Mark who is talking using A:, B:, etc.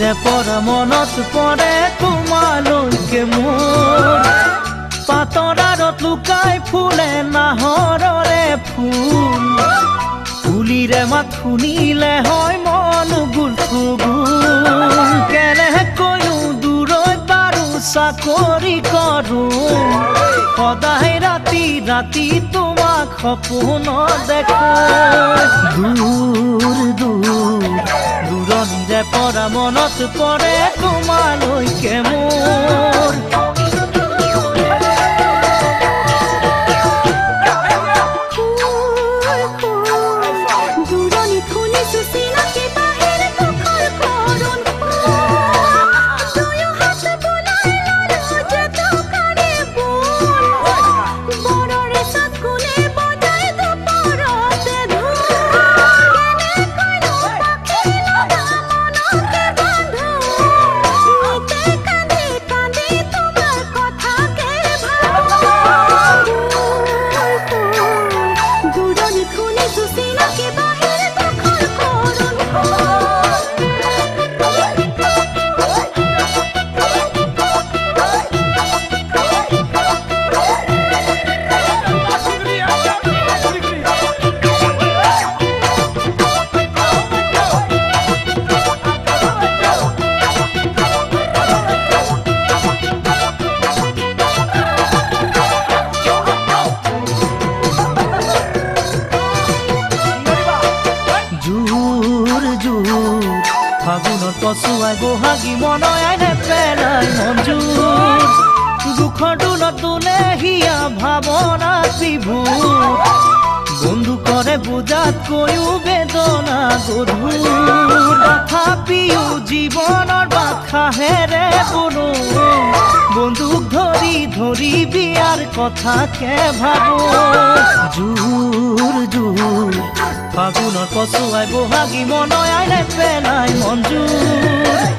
A: ফুলিৰে পৰা মনত পৰে তোমালৈকে মোৰ পাতৰাৰত লুকাই ফুলে নাহৰৰে ফুল ফুলিৰে মাত শুনিলে হয় মন গুল গুল কেনেকৈনো দূৰৈত বাৰু চাকৰি কৰোঁ সদায় ৰাতি ৰাতি তোমাক সপোনত দেখোঁ দূৰ দূৰ দূৰণিৰে পৰা মনত পৰে তোমালৈকে মোৰ ফাগুনত কচুৱাই বহাগী মনয়াই নেপেলাই মঞ্জুৰ দুখৰ দোলত তোলে হিয়া ভাৱনা বিভোৰ বন্ধু কৰে বুজাতকৈও বেদনা গধুৰ তথাপিও জীৱনৰ বাখাহেৰে বোলো বন্ধুক ধৰি ধৰি বিয়াৰ কথাকে ভাবো জোৰ জোৰ ফাগুনত কচুৱাই বহাগী মনয়াই নেপেলাই মঞ্জুৰ